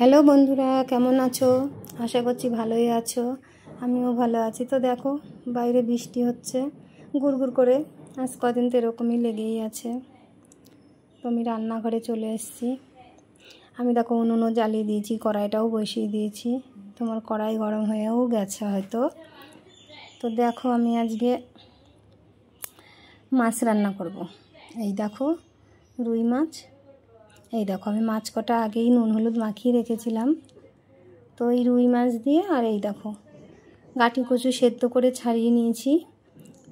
Hello বন্ধুরা, কেমন আছো? আশা করছি ভালোই আছো। আমিও ভালো আছি। তো দেখো, বাইরে বৃষ্টি হচ্ছে গুড়গুড় করে। আজ কদিন তো এরকমই লেগেই আছে। তো আমি রান্নাঘরে চলে এসেছি। আমি দেখো উনুনও জ্বালিয়ে দিয়েছি, কড়াইটাও বসিয়ে দিয়েছি। তোমার কড়াই গরম হয়েও গেছে হয়তো। তো দেখো, আমি আজকে মাছ রান্না করব। এই দেখো রুই মাছ। এই দেখো, আমি মাছ কটা আগেই নুন হলুদ মাখিয়ে রেখেছিলাম। তো এই রুই মাছ দিয়ে, আর এই দেখো গাঁটি কচু সেদ্ধ করে ছাড়িয়ে নিয়েছি।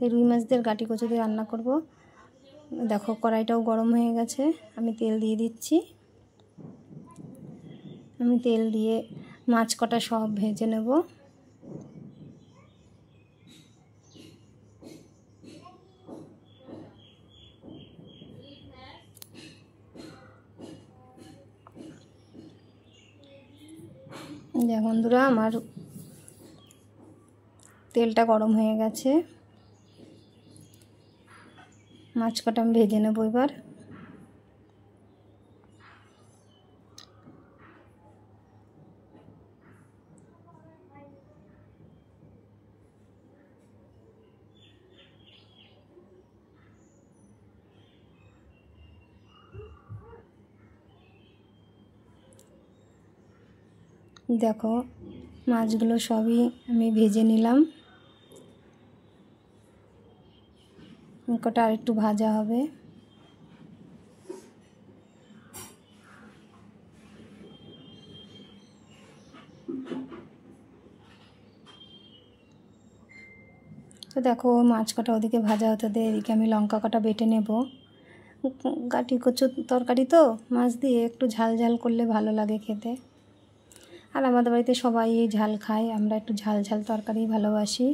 এই রুই মাছ দিয়ে গাঁটি কচু দিয়ে রান্না করব। দেখো কড়াইটাও গরম হয়ে গেছে, আমি তেল দিয়ে দিচ্ছি। আমি তেল দিয়ে মাছ কটা সব ভেজে নেব। যে বন্ধুরা, আমার তেলটা গরম হয়ে গেছে, মাছ কটা আমি ভেজে নেব এবার। দেখো মাছগুলো সবই আমি ভেজে নিলাম। কটা আর একটু ভাজা হবে। তো দেখো মাছ কটা ওদিকে ভাজা হতে দে, এদিকে আমি লঙ্কা কটা বেটে নেব। গাঁটি কচু তরকারি তো, মাছ দিয়ে একটু ঝাল ঝাল করলে ভালো লাগে খেতে। আর আমাদের বাড়িতে সবাই এই ঝাল খায়, আমরা একটু ঝাল ঝাল তরকারি ভালোবাসি।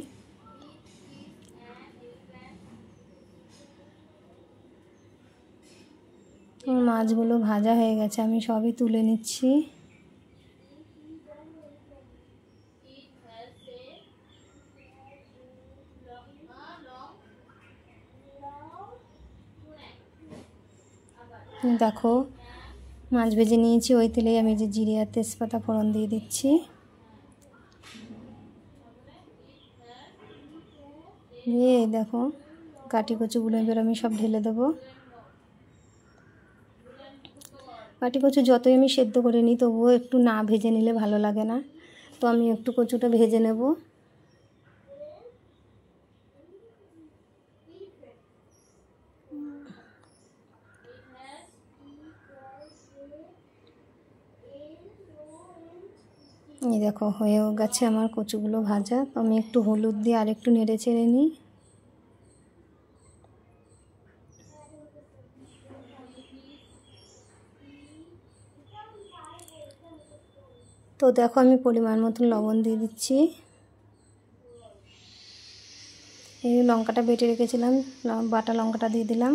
মাছগুলো ভাজা হয়ে গেছে, আমি সবই তুলে নিচ্ছি। দেখো মাছ ভেজে নিয়েছি, ওই তেলেই আমি যে জিরে আর তেজপাতা ফোড়ন দিয়ে দিচ্ছি। দিয়ে দেখো গাঁটি কচুগুলো এবার আমি সব ঢেলে দেবো। গাঁটি কচু যতই আমি সেদ্ধ করে নিই, তবুও একটু না ভেজে নিলে ভালো লাগে না। তো আমি একটু কচুটা ভেজে নেব। এই দেখো হয়েও গেছে আমার কচুগুলো ভাজা। তো আমি একটু হলুদ দিয়ে আর একটু নেড়ে চেড়ে নিই। তো দেখো আমি পরিমাণ মতন লবণ দিয়ে দিচ্ছি। এই লঙ্কাটা বেটে রেখেছিলাম, বাটা লঙ্কাটা দিয়ে দিলাম।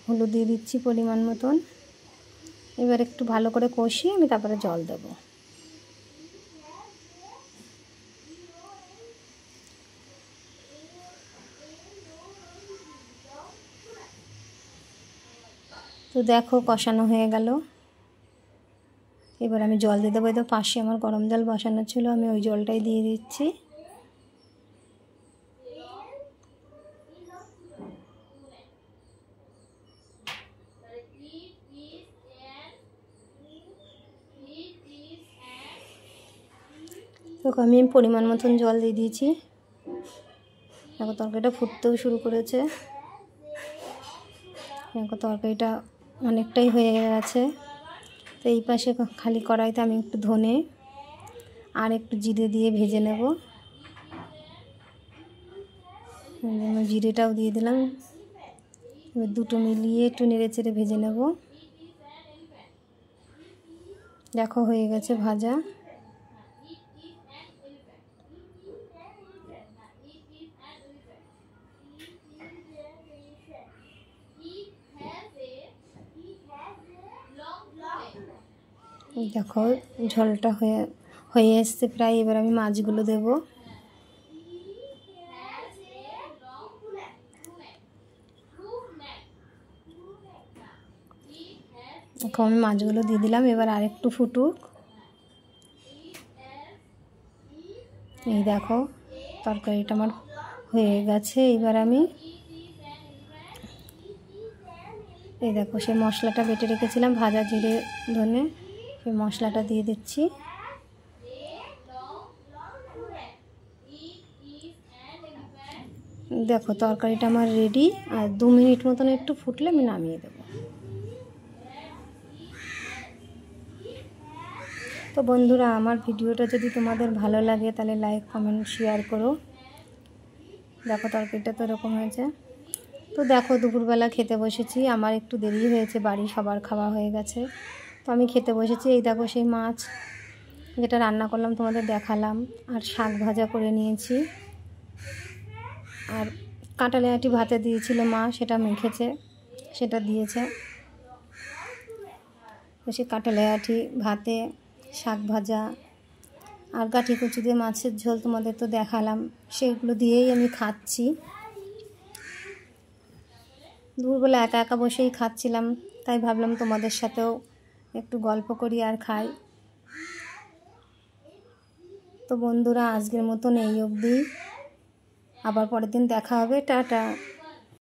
হলুদ দিয়ে দিচ্ছি পরিমাণ মতন। এবার একটু ভালো করে কষিয়ে আমি তারপরে জল দেব। তো দেখো কষানো হয়ে গেল। এবার আমি জল দিয়ে দেবো। এই তো পাশে আমার গরম জল বসানো ছিল, আমি ওই জলটাই দিয়ে দিচ্ছি। দেখো আমি পরিমাণ মতন জল দিয়ে দিয়েছি। দেখো তরকারিটা ফুটতেও শুরু করেছে। দেখো তরকারিটা অনেকটাই হয়ে গেছে। তো এই পাশে খালি কড়াইতে আমি একটু ধনে আর একটু জিরে দিয়ে ভেজে নেব। জিরেটাও দিয়ে দিলাম। এবার দুটো মিলিয়ে একটু নেড়ে চেড়ে ভেজে নেব। দেখো হয়ে গেছে ভাজা। দেখো ঝোলটা হয়ে এসছে প্রায়। এবার আমি মাছগুলো দেব। দেখো আমি মাছগুলো দিয়ে দিলাম। এবার আরেকটু ফুটুক। এই দেখো তরকারিটা আমার হয়ে গেছে। এবার আমি এই দেখো সেই মশলাটা বেটে রেখেছিলাম, ভাজা জিরে ধনে, সেই মশলাটা দিয়ে দিচ্ছি। দেখো তরকারিটা আমার রেডি। আর 2 মিনিট মতন একটু ফুটলে আমি নামিয়ে দেবো। তো বন্ধুরা, আমার ভিডিওটা যদি তোমাদের ভালো লাগে তাহলে লাইক কমেন্ট শেয়ার করো। দেখো তরকারিটা তো এরকম হয়েছে। তো দেখো দুপুরবেলা খেতে বসেছি। আমার একটু দেরি হয়েছে, বাড়ি সবার খাওয়া হয়ে গেছে। তো আমি খেতে বসেছি। এই দেখো সেই মাছ যেটা রান্না করলাম তোমাদের দেখালাম, আর শাক ভাজা করে নিয়েছি, আর কাঁঠালি আঁটি ভাতে দিয়েছিল মা, সেটা মেখেছে, সেটা দিয়েছে। তো সেই কাঁঠালি আঁটি ভাতে, শাক ভাজা আর গাঁঠি কচু দিয়ে মাছের ঝোল তোমাদের তো দেখালাম, সেগুলো দিয়েই আমি খাচ্ছি। দুপুরবেলা একা একা বসেই খাচ্ছিলাম, তাই ভাবলাম তোমাদের সাথেও একটু গল্প করি আর খাই। তো বন্ধুরা, আজকের মতন এই অবধি। আবার পরের দিন দেখা হবে। টাটা।